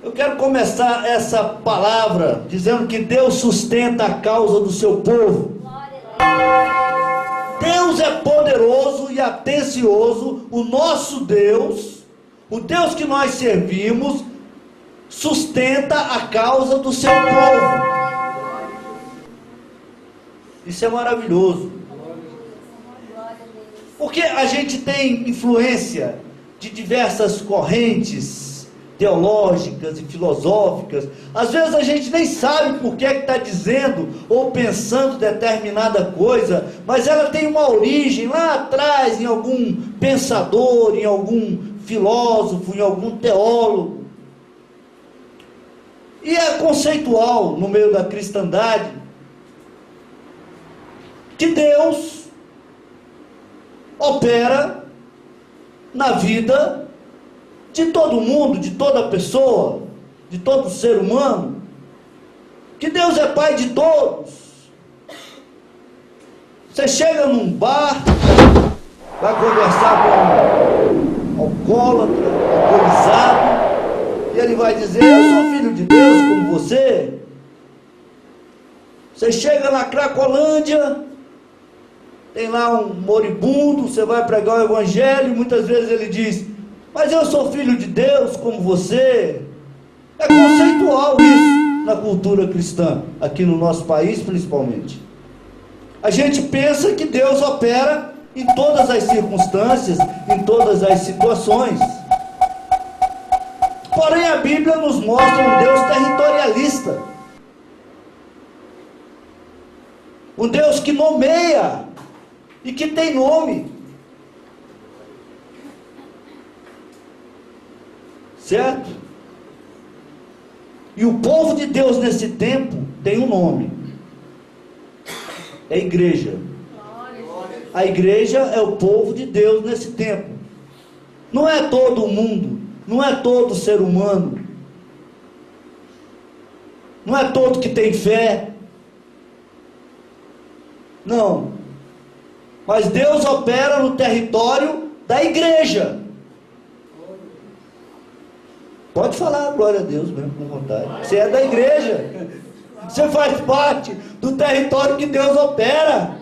Eu quero começar essa palavra dizendo que Deus sustenta a causa do seu povo. Deus é poderoso e atencioso. O nosso Deus, o Deus que nós servimos, sustenta a causa do seu povo. Isso é maravilhoso. Porque a gente tem influência de diversas correntes teológicas e filosóficas. Às vezes a gente nem sabe por que está dizendo ou pensando determinada coisa, mas ela tem uma origem lá atrás, em algum pensador, em algum filósofo, em algum teólogo. E é conceitual no meio da cristandade que Deus opera na vida de todo mundo, de toda pessoa, de todo ser humano, que Deus é Pai de todos. Você chega num bar, vai conversar com um alcoólatra, alcoolizado, e ele vai dizer: eu sou filho de Deus como você. Você chega na Cracolândia, tem lá um moribundo, você vai pregar o evangelho, e muitas vezes ele diz: mas eu sou filho de Deus como você. É conceitual isso na cultura cristã, aqui no nosso país principalmente. A gente pensa que Deus opera em todas as circunstâncias, em todas as situações. Porém, a Bíblia nos mostra um Deus territorialista, um Deus que nomeia e que tem nome. Certo? E o povo de Deus nesse tempo tem um nome: é igreja. A igreja é o povo de Deus nesse tempo. Não é todo mundo, não é todo ser humano, não é todo que tem fé, não. Mas Deus opera no território da igreja. Pode falar glória a Deus mesmo, com vontade. Você é da igreja. Você faz parte do território que Deus opera.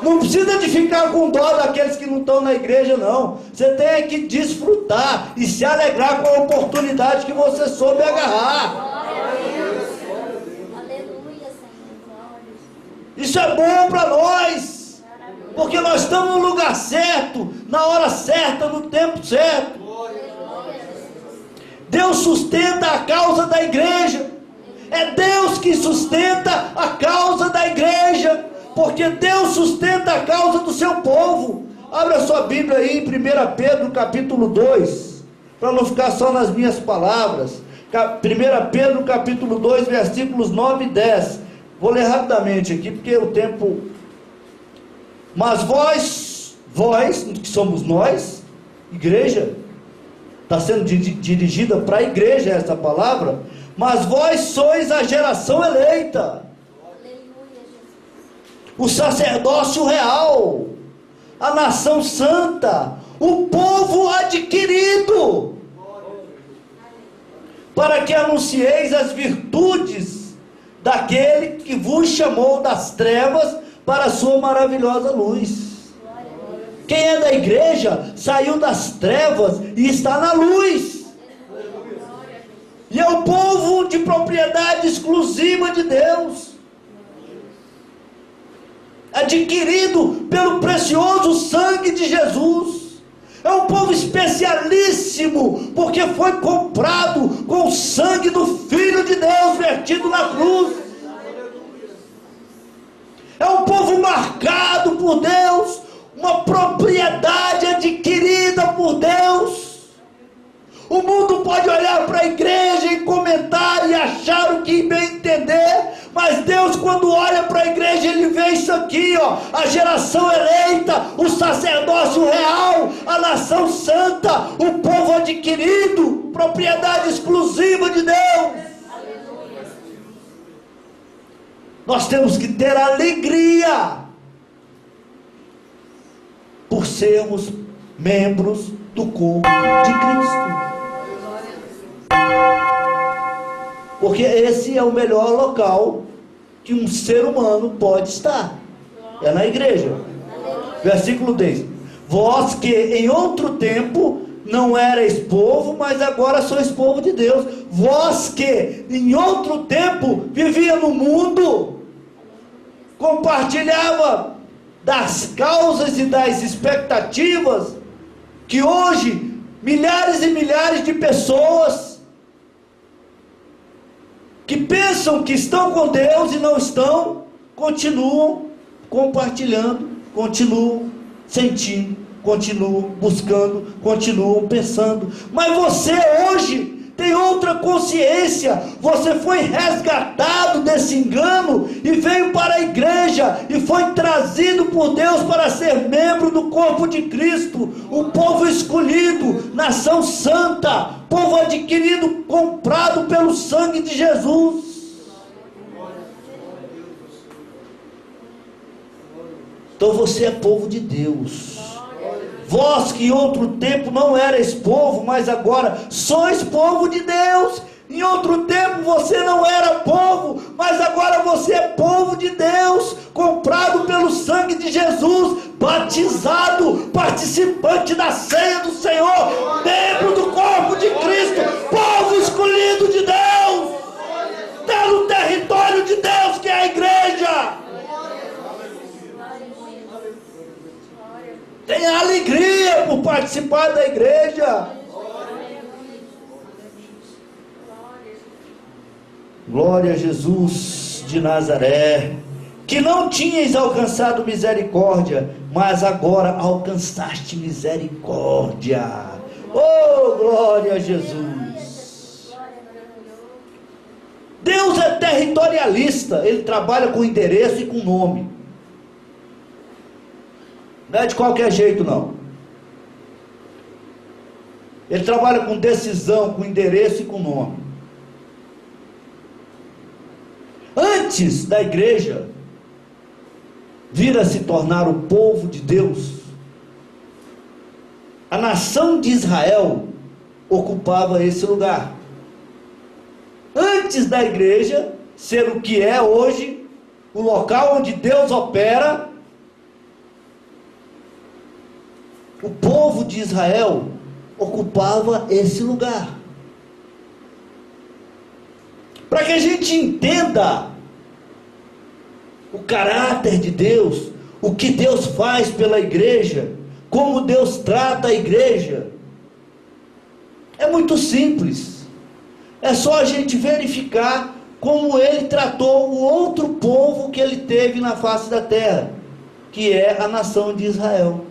Não precisa de ficar com dó daqueles que não estão na igreja, não. Você tem que desfrutar e se alegrar com a oportunidade que você soube agarrar. Isso é bom para nós, porque nós estamos no lugar certo, na hora certa, no tempo certo. Deus sustenta a causa da igreja. É Deus que sustenta a causa da igreja, porque Deus sustenta a causa do seu povo. Abra sua Bíblia aí em 1 Pedro capítulo 2, para não ficar só nas minhas palavras. 1 Pedro capítulo 2, versículos 9 e 10. Vou ler rapidamente aqui, porque o tempo... Mas vós, que somos nós, igreja, está sendo dirigida para a igreja essa palavra. Mas vós sois a geração eleita, o sacerdócio real, a nação santa, o povo adquirido, para que anuncieis as virtudes daquele que vos chamou das trevas para a sua maravilhosa luz. Quem é da igreja saiu das trevas e está na luz. E é o povo de propriedade exclusiva de Deus, adquirido pelo precioso sangue de Jesus. É um povo especialíssimo, porque foi comprado com o sangue do Filho de Deus vertido na cruz. É um povo marcado por Deus, uma propriedade adquirida por Deus. O mundo pode olhar para a igreja e comentar e achar o que bem entender, mas Deus, quando olha para a igreja, Ele vê isso aqui, ó: a geração eleita, o sacerdócio real, a nação santa, o povo adquirido, propriedade exclusiva de Deus. Nós temos que ter alegria por sermos membros do corpo de Cristo. Porque esse é o melhor local que um ser humano pode estar. É na igreja. Versículo 10. Vós que em outro tempo não erais povo, mas agora sois povo de Deus. Vós que em outro tempo vivia no mundo, compartilhava das causas e das expectativas, que hoje milhares e milhares de pessoas que pensam que estão com Deus e não estão, continuam compartilhando, continuam sentindo, continuam buscando, continuam pensando. Mas você hoje tem outra consciência. Você foi resgatado desse engano e veio para a igreja e foi trazido por Deus para ser membro do corpo de Cristo, o povo escolhido, nação santa, povo adquirido, comprado pelo sangue de Jesus. Então você é povo de Deus. Vós que em outro tempo não erais povo, mas agora sois povo de Deus. Em outro tempo você não era povo, mas agora você é povo de Deus, comprado pelo sangue de Jesus, batizado, participante da ceia do Senhor, membro do corpo de Cristo, povo escolhido de Deus, está no território de Deus, que é a igreja. Tenha alegria por participar da igreja. Glória a Jesus de Nazaré, que não tinhas alcançado misericórdia, mas agora alcançaste misericórdia. Oh, glória a Jesus. Deus é territorialista, Ele trabalha com endereço e com nome. Não é de qualquer jeito, não. Ele trabalha com decisão, com endereço e com nome. Antes da igreja vir a se tornar o povo de Deus, a nação de Israel ocupava esse lugar. Antes da igreja ser o que é hoje, o local onde Deus opera, o povo de Israel ocupava esse lugar. Para que a gente entenda o caráter de Deus, o que Deus faz pela igreja, como Deus trata a igreja, é muito simples. É só a gente verificar como Ele tratou o outro povo que Ele teve na face da terra, que é a nação de Israel.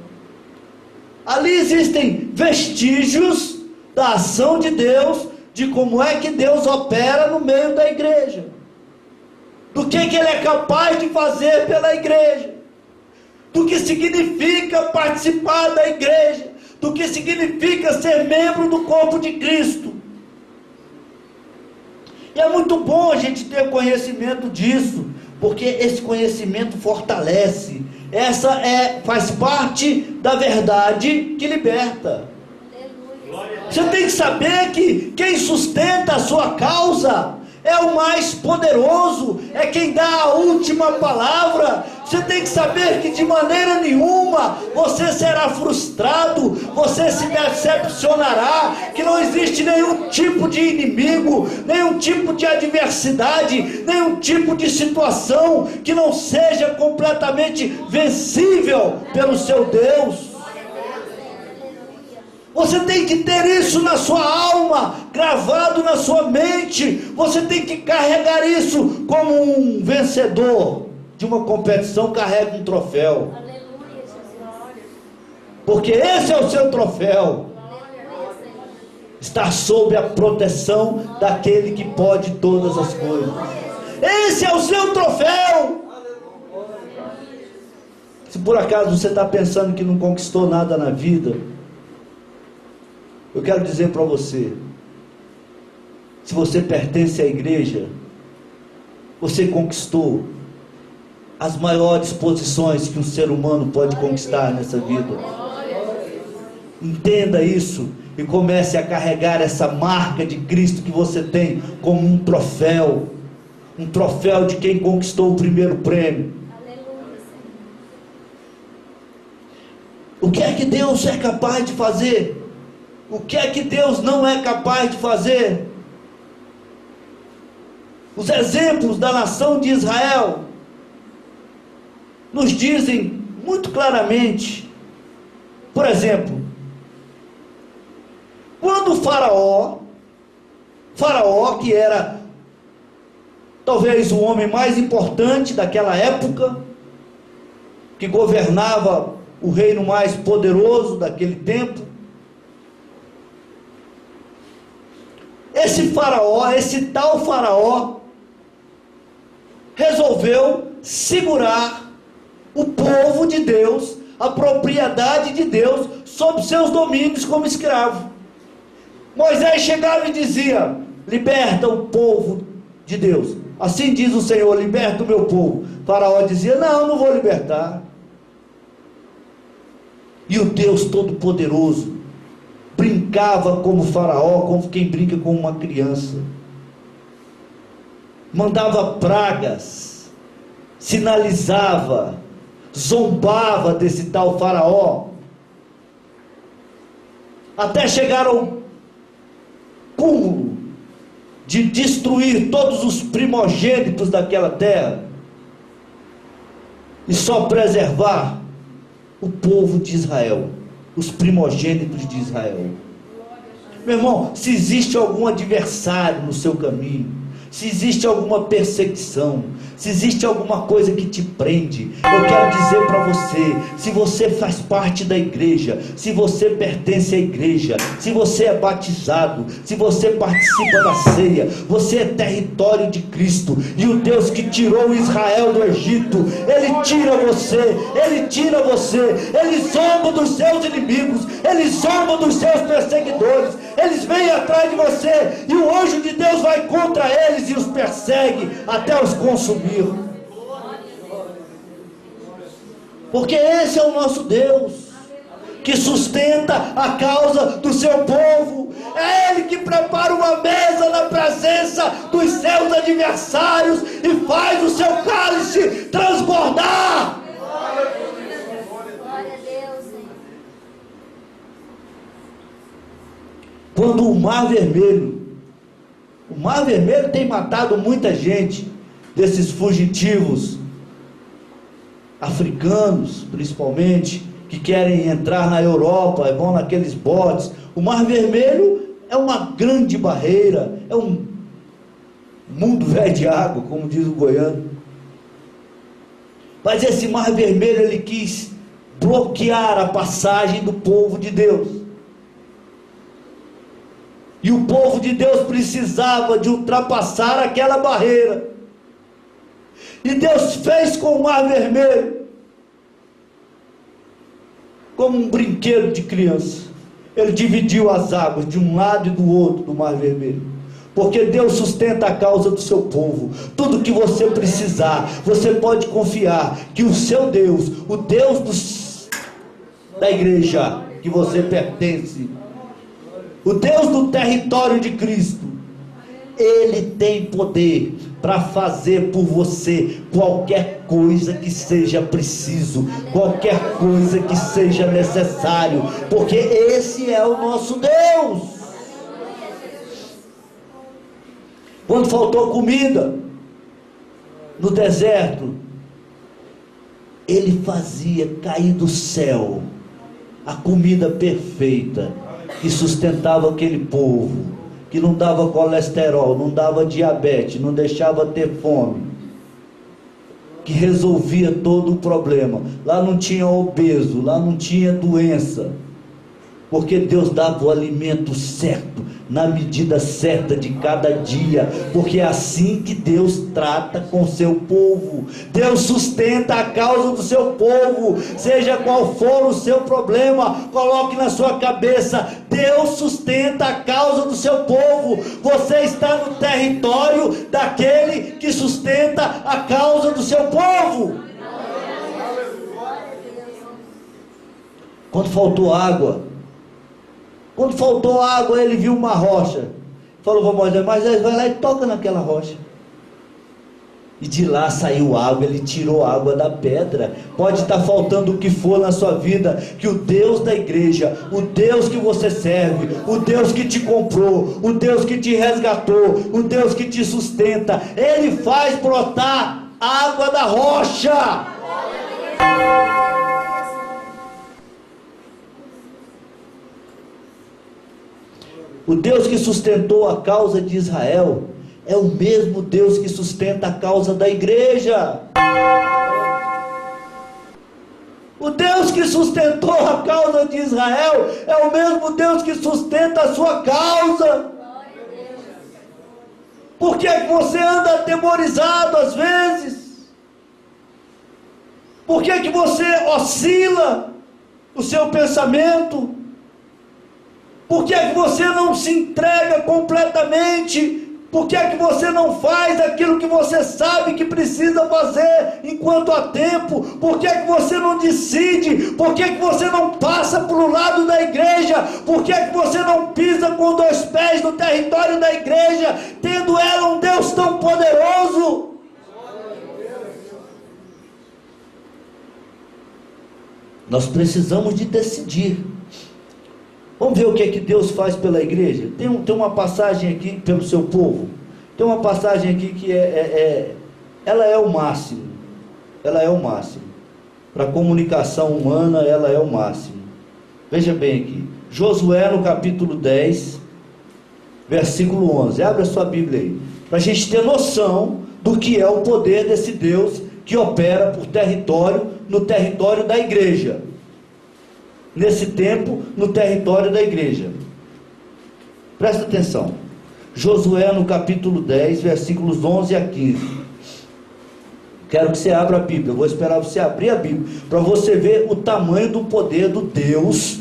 Ali existem vestígios da ação de Deus, de como é que Deus opera no meio da igreja, do que Ele é capaz de fazer pela igreja, do que significa participar da igreja, do que significa ser membro do corpo de Cristo. E é muito bom a gente ter conhecimento disso, porque esse conhecimento fortalece. Essa faz parte da verdade que liberta. Você tem que saber que quem sustenta a sua causa é o mais poderoso, é quem dá a última palavra. Você tem que saber que de maneira nenhuma você será frustrado, você se decepcionará, que não existe nenhum tipo de inimigo, nenhum tipo de adversidade, nenhum tipo de situação que não seja completamente vencível pelo seu Deus. Você tem que ter isso na sua alma, gravado na sua mente. Você tem que carregar isso como um vencedor de uma competição carrega um troféu. Porque esse é o seu troféu. Estar sob a proteção daquele que pode todas as coisas. Esse é o seu troféu. Se por acaso você está pensando que não conquistou nada na vida, eu quero dizer para você, se você pertence à igreja, você conquistou as maiores posições que um ser humano pode conquistar nessa vida. Entenda isso e comece a carregar essa marca de Cristo que você tem como um troféu de quem conquistou o primeiro prêmio. O que é que Deus é capaz de fazer? O que é que Deus não é capaz de fazer? Os exemplos da nação de Israel nos dizem muito claramente. Por exemplo, quando o Faraó, que era talvez o homem mais importante daquela época, que governava o reino mais poderoso daquele tempo, esse tal Faraó, resolveu segurar o povo de Deus, a propriedade de Deus, sob seus domínios como escravo. Moisés chegava e dizia: liberta o povo de Deus. Assim diz o Senhor: liberta o meu povo. Faraó dizia: não vou libertar. E o Deus Todo-Poderoso brincava como Faraó, como quem brinca com uma criança. Mandava pragas, sinalizava, zombava desse tal Faraó, até chegar ao cúmulo de destruir todos os primogênitos daquela terra e só preservar o povo de Israel, os primogênitos de Israel. Meu irmão, se existe algum adversário no seu caminho, se existe alguma perseguição, se existe alguma coisa que te prende, eu quero dizer para você: se você faz parte da igreja, se você pertence à igreja, se você é batizado, se você participa da ceia, você é território de Cristo, e o Deus que tirou Israel do Egito, Ele tira você, Ele zomba dos seus inimigos, Ele zomba dos seus perseguidores, eles vêm atrás de você, e o anjo de Deus vai contra eles e os persegue até os consumir. Porque esse é o nosso Deus, que sustenta a causa do seu povo. É Ele que prepara uma mesa na presença dos seus adversários e faz o seu cálice transbordar. Quando o Mar Vermelho tem matado muita gente, desses fugitivos africanos, principalmente, que querem entrar na Europa, vão naqueles botes. O Mar Vermelho é uma grande barreira, é um mundo velho de água, como diz o goiano. Mas esse Mar Vermelho, ele quis bloquear a passagem do povo de Deus. E o povo de Deus precisava de ultrapassar aquela barreira. E Deus fez com o Mar Vermelho como um brinquedo de criança. Ele dividiu as águas de um lado e do outro do Mar Vermelho. Porque Deus sustenta a causa do seu povo. Tudo que você precisar, você pode confiar que o seu Deus, o Deus da igreja que você pertence, o Deus do território de Cristo, Ele tem poder para fazer por você qualquer coisa que seja preciso, qualquer coisa que seja necessário, porque esse é o nosso Deus. Quando faltou comida no deserto, Ele fazia cair do céu a comida perfeita, que sustentava aquele povo, que não dava colesterol, não dava diabetes, não deixava ter fome, que resolvia todo o problema. Lá não tinha obeso, lá não tinha doença, porque Deus dava o alimento certo, na medida certa de cada dia, porque é assim que Deus trata com seu povo. Deus sustenta a causa do seu povo, seja qual for o seu problema, coloque na sua cabeça: Deus sustenta a causa do seu povo. Você está no território daquele que sustenta a causa do seu povo. Quando faltou água Quando faltou água, ele viu uma rocha. Falou para Moisés: Moisés, vai lá e toca naquela rocha. E de lá saiu água, ele tirou a água da pedra. Pode estar faltando o que for na sua vida, que o Deus da igreja, o Deus que você serve, o Deus que te comprou, o Deus que te resgatou, o Deus que te sustenta, Ele faz brotar água da rocha. O Deus que sustentou a causa de Israel é o mesmo Deus que sustenta a causa da igreja. O Deus que sustentou a causa de Israel é o mesmo Deus que sustenta a sua causa. Por que você anda atemorizado às vezes? Por que você oscila o seu pensamento? Por que você não se entrega completamente? Por que você não faz aquilo que você sabe que precisa fazer enquanto há tempo? Por que você não decide? Por que você não passa para o lado da igreja? Por que você não pisa com 2 pés no território da igreja, tendo ela um Deus tão poderoso? Nós precisamos de decidir. Vamos ver o que é que Deus faz pela igreja. Tem uma passagem aqui pelo seu povo. Tem uma passagem aqui que ela é o máximo. Ela é o máximo. Para a comunicação humana, ela é o máximo. Veja bem aqui. Josué no capítulo 10, versículo 11. Abre a sua Bíblia aí. Para a gente ter noção do que é o poder desse Deus que opera por território, no território da igreja. Nesse tempo, no território da igreja. Presta atenção. Josué no capítulo 10, versículos 11 a 15. Quero que você abra a Bíblia. Eu vou esperar você abrir a Bíblia, para você ver o tamanho do poder do Deus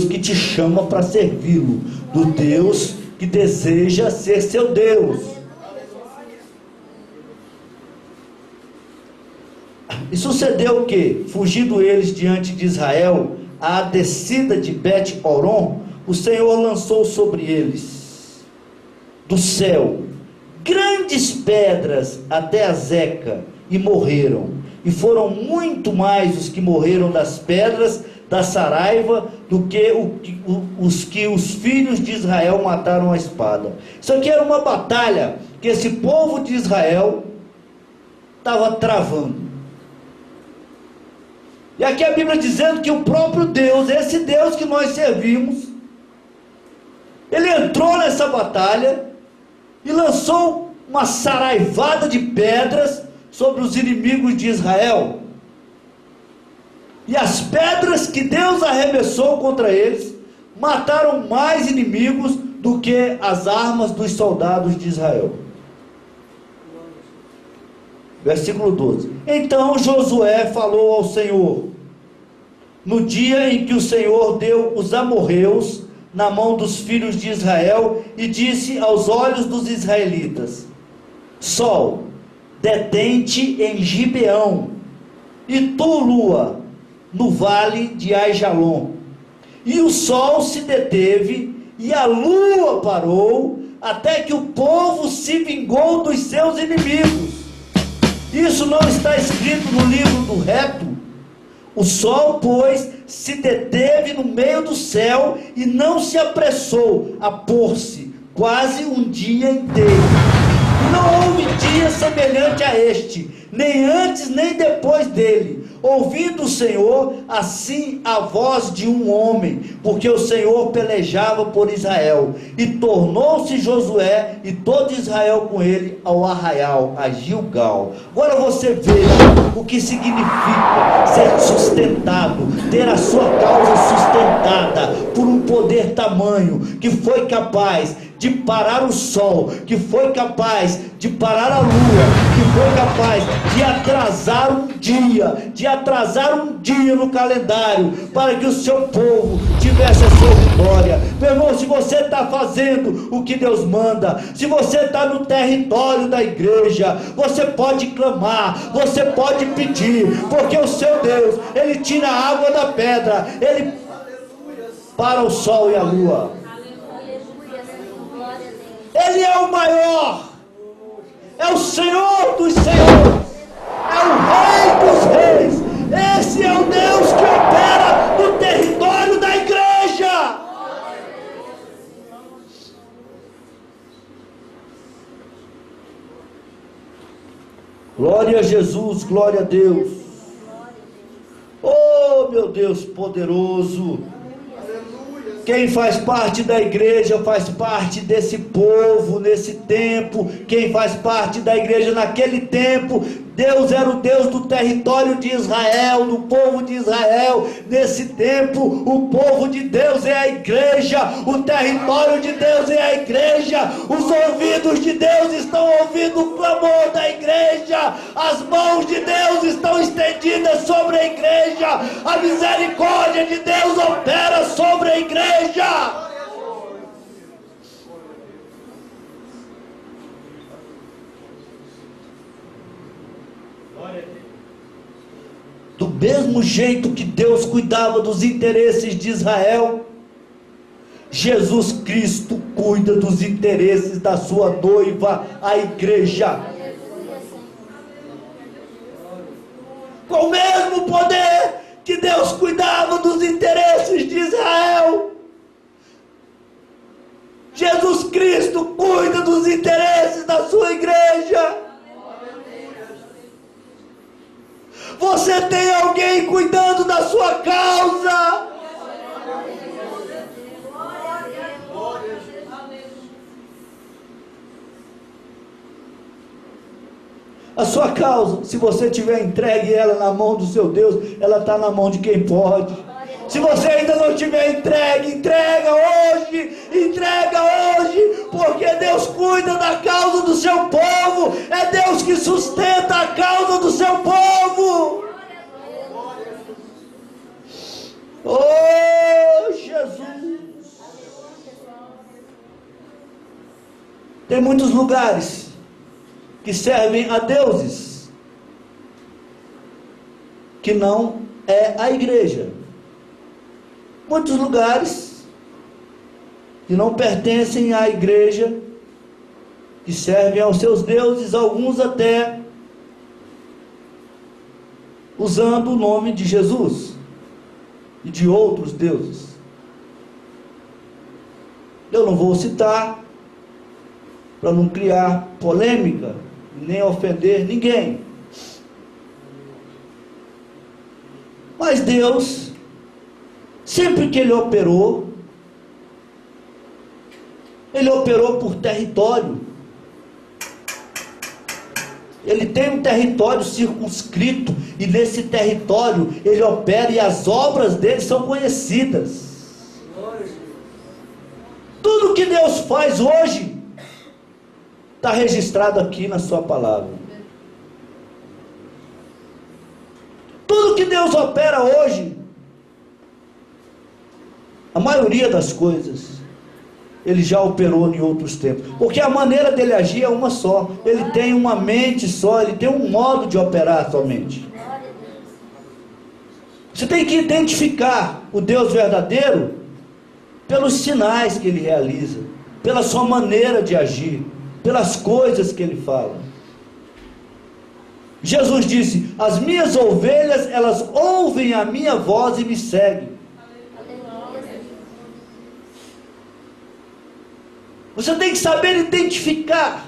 que te chama para servi-lo, do Deus que deseja ser seu Deus. E sucedeu o que? Fugindo eles diante de Israel, à descida de Bet-Horon, o Senhor lançou sobre eles do céu grandes pedras até a Zeca, e morreram. E foram muito mais os que morreram das pedras da saraiva do que os filhos de Israel mataram a espada. Isso aqui era uma batalha que esse povo de Israel estava travando. E aqui a Bíblia dizendo que o próprio Deus, esse Deus que nós servimos, ele entrou nessa batalha e lançou uma saraivada de pedras sobre os inimigos de Israel. E as pedras que Deus arremessou contra eles mataram mais inimigos do que as armas dos soldados de Israel. Versículo 12. Então Josué falou ao Senhor, no dia em que o Senhor deu os amorreus na mão dos filhos de Israel, e disse aos olhos dos israelitas: Sol, detente em Gibeão, e tu, lua, no vale de Aijalon. E o sol se deteve, e a lua parou, até que o povo se vingou dos seus inimigos. Isso não está escrito no livro do reto? O sol, pois, se deteve no meio do céu e não se apressou a pôr-se quase um dia inteiro. Não houve dia semelhante a este, nem antes nem depois dele, ouvindo o Senhor assim a voz de um homem, porque o Senhor pelejava por Israel. E tornou-se Josué e todo Israel com ele ao arraial, a Gilgal. Agora você vê o que significa ser sustentado, ter a sua causa sustentada por um poder tamanho, que foi capaz de parar o sol, que foi capaz de parar a lua, que foi capaz de atrasar um dia no calendário, para que o seu povo tivesse a sua vitória. Meu irmão, se você está fazendo o que Deus manda, se você está no território da igreja, você pode clamar, você pode pedir, porque o seu Deus, Ele tira a água da pedra, para o sol e a lua. Ele é o maior, é o Senhor dos senhores, é o Rei dos reis. Esse é o Deus que opera no território da igreja. Glória a Jesus, glória a Deus. Oh, meu Deus poderoso. Quem faz parte da igreja faz parte desse povo nesse tempo. Quem faz parte da igreja naquele tempo, Deus era o Deus do território de Israel, do povo de Israel. Nesse tempo, o povo de Deus é a igreja, o território de Deus é a igreja. Os ouvidos de Deus estão ouvindo o clamor da igreja. As mãos de Deus estão estendidas sobre a igreja. A misericórdia de Deus opera sobre a igreja. Do mesmo jeito que Deus cuidava dos interesses de Israel, Jesus Cristo cuida dos interesses da sua noiva, a igreja. Com o mesmo poder que Deus cuidava dos interesses de Israel, Jesus Cristo cuida dos interesses da sua igreja. Você tem alguém cuidando da sua causa. A sua causa, se você tiver entregue ela na mão do seu Deus, ela está na mão de quem pode. Se você ainda não tiver entregue, entrega hoje, porque Deus cuida da causa do seu povo, é Deus que sustenta a causa do seu povo. Oh, Jesus! Tem muitos lugares que servem a deuses, que não é a igreja. Muitos lugares que não pertencem à igreja, que servem aos seus deuses, alguns até usando o nome de Jesus e de outros deuses. Eu não vou citar, para não criar polêmica, nem ofender ninguém. Mas Deus, sempre que Ele operou por território. Ele tem um território circunscrito, e nesse território Ele opera, e as obras dele são conhecidas. Tudo que Deus faz hoje está registrado aqui na sua palavra. Tudo que Deus opera hoje, a maioria das coisas, Ele já operou em outros tempos. Porque a maneira dele agir é uma só. Ele tem uma mente só, Ele tem um modo de operar somente. Você tem que identificar o Deus verdadeiro pelos sinais que Ele realiza, pela sua maneira de agir, pelas coisas que Ele fala. Jesus disse: as minhas ovelhas, elas ouvem a minha voz e me seguem. Você tem que saber identificar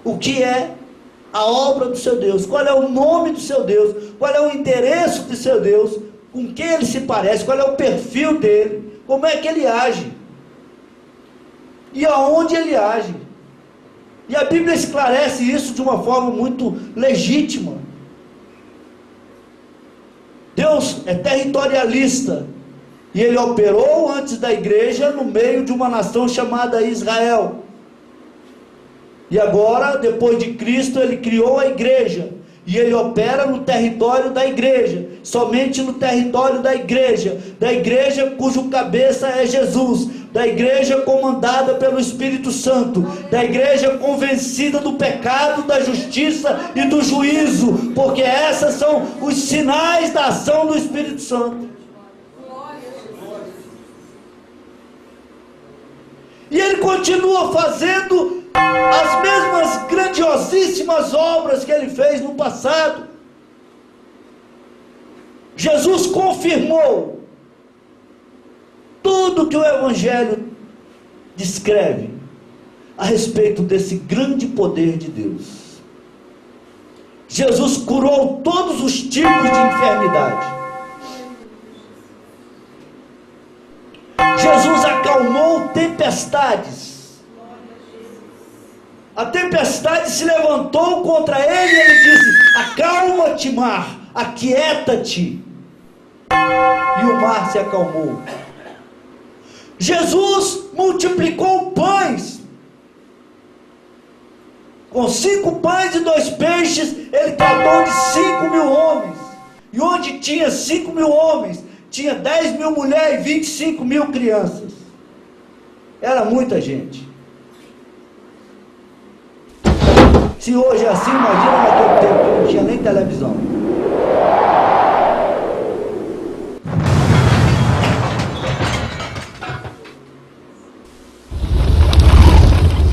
o que é a obra do seu Deus, qual é o nome do seu Deus, qual é o endereço do seu Deus, com quem Ele se parece, qual é o perfil dele, como é que Ele age e aonde Ele age. E a Bíblia esclarece isso de uma forma muito legítima. Deus é territorialista, e Ele operou antes da igreja no meio de uma nação chamada Israel. E agora, depois de Cristo, Ele criou a igreja. E Ele opera no território da igreja, somente no território da igreja cujo cabeça é Jesus, da igreja comandada pelo Espírito Santo, da igreja convencida do pecado, da justiça e do juízo, porque esses são os sinais da ação do Espírito Santo. continua fazendo as mesmas grandiosíssimas obras que ele fez no passado. Jesus confirmou tudo que o Evangelho descreve a respeito desse grande poder de Deus. Jesus curou todos os tipos de enfermidade. Jesus acalmou tempestades. A tempestade se levantou contra ele e ele disse: acalma-te, mar, aquieta-te. E o mar se acalmou. Jesus multiplicou pães. Com 5 pães e 2 peixes, ele tratou de 5.000 homens. E onde tinha 5.000 homens, tinha 10.000 mulheres e 25.000 crianças. Era muita gente. Se hoje é assim, imagina naquele tempo que não tinha nem televisão.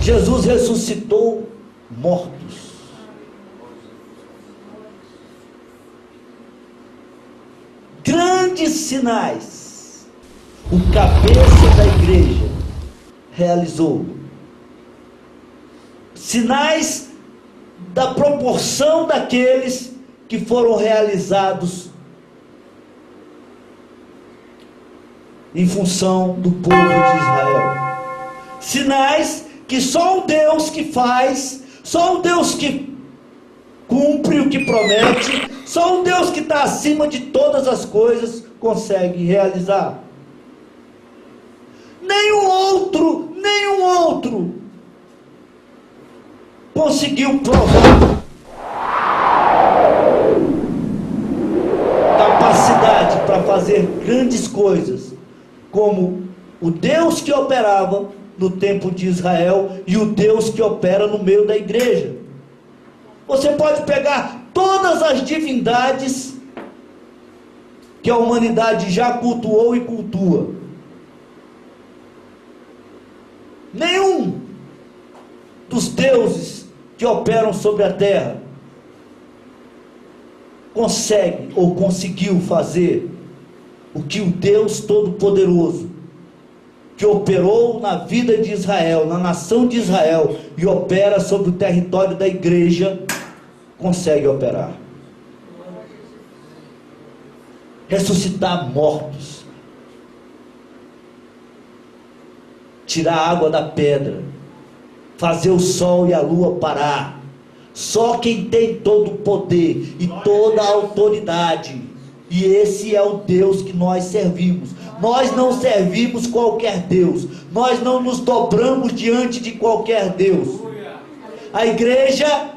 Jesus ressuscitou mortos. Grandes sinais o cabeça da igreja realizou. Sinais da proporção daqueles que foram realizados em função do povo de Israel. Sinais que só o Deus que faz, só o Deus que cumpre o que promete, só o Deus que está acima de todas as coisas consegue realizar. Nenhum outro conseguiu provar capacidade para fazer grandes coisas como o Deus que operava no tempo de Israel e o Deus que opera no meio da igreja. Você pode pegar todas as divindades que a humanidade já cultuou e cultua. Nenhum dos deuses que operam sobre a terra consegue ou conseguiu fazer o que o Deus Todo-Poderoso, que operou na vida de Israel, na nação de Israel, e opera sobre o território da igreja, consegue operar. Ressuscitar mortos, tirar a água da pedra, fazer o sol e a lua parar. Só quem tem todo o poder e toda a autoridade, e esse é o Deus que nós servimos. Nós não servimos qualquer Deus, nós não nos dobramos diante de qualquer Deus. A igreja,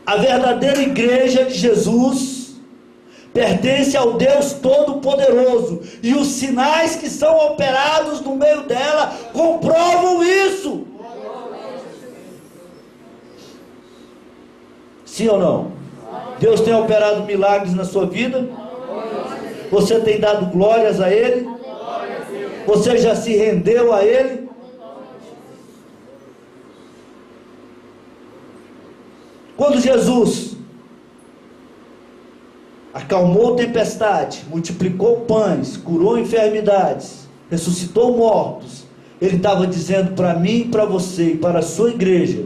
a verdadeira igreja de Jesus, pertence ao Deus Todo-Poderoso, e os sinais que são operados no meio dela comprovam isso. Sim ou não? Deus tem operado milagres na sua vida? Você tem dado glórias a Ele? Você já se rendeu a Ele? Quando Jesus acalmou a tempestade, multiplicou pães, curou enfermidades, ressuscitou mortos, Ele estava dizendo para mim e para você e para a sua igreja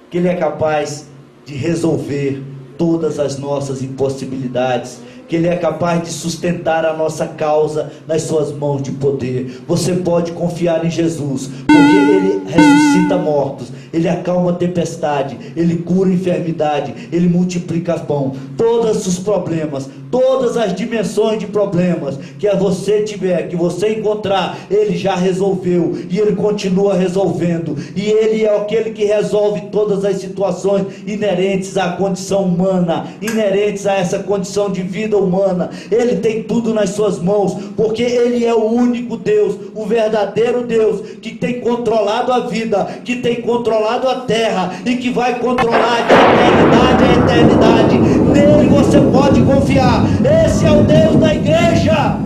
que Ele é capaz de resolver todas as nossas impossibilidades, que Ele é capaz de sustentar a nossa causa nas suas mãos de poder. Você pode confiar em Jesus, porque Ele ressuscita mortos, Ele acalma a tempestade, Ele cura a enfermidade, Ele multiplica pão. Todos os problemas, todas as dimensões de problemas que você tiver, que você encontrar, Ele já resolveu, e Ele continua resolvendo, e Ele é aquele que resolve todas as situações inerentes à condição humana, inerentes a essa condição de vida humana. Ele tem tudo nas suas mãos, porque Ele é o único Deus, o verdadeiro Deus, que tem controlado a vida, que tem controlado a terra, e que vai controlar de eternidade a eternidade. Nele você pode confiar. Esse é o Deus da igreja.